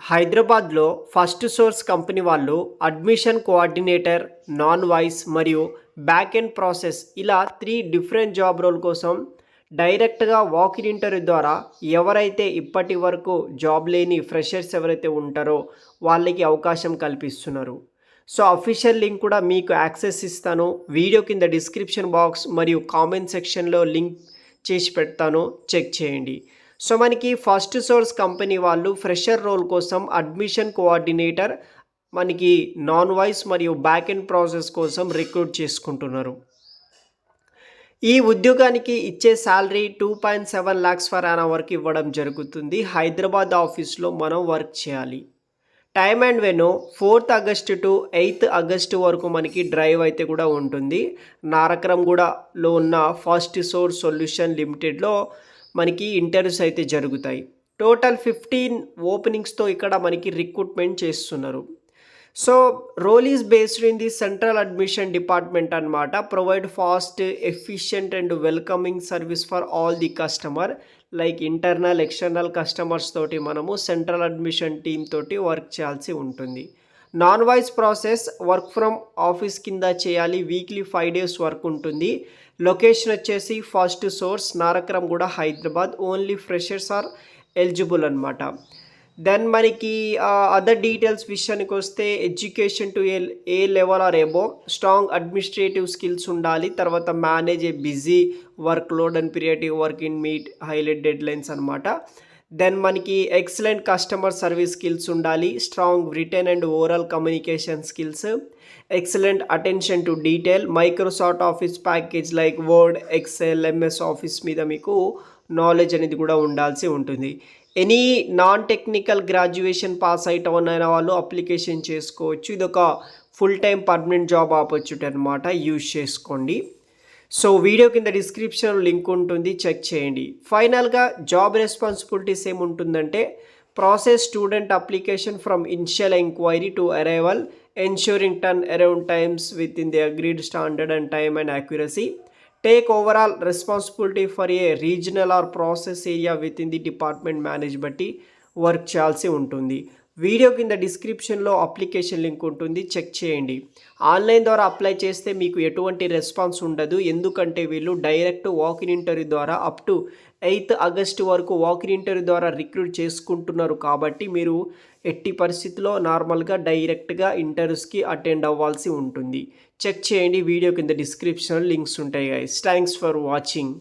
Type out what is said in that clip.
హైదరాబాద్లో first source company వాళ్ళు admission coordinator, non voice మరియు బ్యాక్ ఎండ్ ప్రాసెస్ ఇలా 3 డిఫరెంట్ జాబ్ రోల్ కోసం డైరెక్ట్గా వాకిన్ ఇంటర్వ్యూ ద్వారా ఎవరైతే ఇప్పటి వరకు జాబ్ లేని ఫ్రెషర్స్ ఎవరైతే ఉంటారో వాళ్ళకి అవకాశం కల్పిస్తున్నారు. సో అఫీషియల్ లింక్ కూడా మీకు యాక్సెస్ ఇస్తాను. వీడియో కింద డిస్క్రిప్షన్ బాక్స్ మరియు కామెంట్ సెక్షన్లో లింక్ చేసి పెడతాను, చెక్ చేయండి. సో మనకి ఫస్ట్ సోర్స్ కంపెనీ వాళ్ళు ఫ్రెషర్ రోల్ కోసం అడ్మిషన్ కోఆర్డినేటర్, మనకి నాన్ వాయిస్ మరియు బ్యాక్ ఎండ్ ప్రాసెస్ కోసం రిక్రూట్ చేసుకుంటున్నారు. ఈ ఉద్యోగానికి ఇచ్చే శాలరీ 2.7 lakhs ఫర్ యాన్ అవర్కి ఇవ్వడం జరుగుతుంది. హైదరాబాద్ ఆఫీస్లో మనం వర్క్ చేయాలి. టైమ్ అండ్ వెను 4th August to 8th August వరకు మనకి డ్రైవ్ అయితే కూడా ఉంటుంది. నారక్రంగూడలో ఉన్న ఫస్ట్ సోర్స్ సొల్యూషన్ లిమిటెడ్లో మనకి ఇంటర్వ్యూస్ అయితే జరుగుతాయి. టోటల్ 15 ఓపెనింగ్స్తో ఇక్కడ మనకి రిక్రూట్మెంట్ చేస్తున్నారు. So role is based in the central admission department అనమాట. Provide fast, efficient and welcoming service for all the customer, like internal, external customers తోటి మనము సెంట్రల్ అడ్మిషన్ టీమ్ తోటి వర్క్ చేయాల్సి ఉంటుంది. Non voice process work from office కింద చేయాలి. Weekly 5 days work ఉంటుంది. Location వచ్చేసి first source Nanakramguda, Hyderabad. Only freshers are eligible అనమాట. దెన్ మనకి అదర్ డీటెయిల్స్ విషయానికి వస్తే education to A level or above, strong administrative skills ఉండాలి. తర్వాత manage a busy workload and periodic work in meet highlight deadlines అనమాట. Then మనకి excellent customer service skills ఉండాలి. Strong written and oral communication skills, excellent attention to detail, Microsoft Office package like Word, Excel, MS Office మీద మీకు knowledge అనేది కూడా ఉండాల్సి ఉంటుంది. Any non technical graduation pass అయిన వాళ్ళు అప్లికేషన్ చేసుకోవచ్చు. ఇది ఒక full time permanent job opportunity అనమాట, యూజ్ చేసుకోండి. సో వీడియో కింద డిస్క్రిప్షన్ లింక్ ఉంటుంది, చెక్ చేయండి. ఫైనల్గా జాబ్ రెస్పాన్సిబిలిటీస్ ఏముంటుందంటే process student application from initial enquiry to arrival, ensuring turn around times within the agreed standard and time and accuracy. Take overall responsibility for a regional or process area within the department manage బట్టి work చేయాల్సి ఉంటుంది. Video కింద డిస్క్రిప్షన్లో application link ఉంటుంది, check చేయండి. Online ద్వారా apply చేస్తే మీకు ఎటువంటి రెస్పాన్స్ ఉండదు, ఎందుకంటే వీళ్ళు డైరెక్ట్ వాకిన్ ఇంటర్వ్యూ ద్వారా అప్ టు 8th August వరకు వాకిన్ ఇంటర్వ్యూ ద్వారా రిక్రూట్ చేసుకుంటున్నారు. కాబట్టి మీరు ఎట్టి పరిస్థితుల్లో నార్మల్గా డైరెక్ట్గా ఇంటర్వ్యూస్కి అటెండ్ అవ్వాల్సి ఉంటుంది. చెక్ చేయండి, వీడియో కింద డిస్క్రిప్షన్ లింక్స్ ఉంటాయి గైస్. Thanks for watching.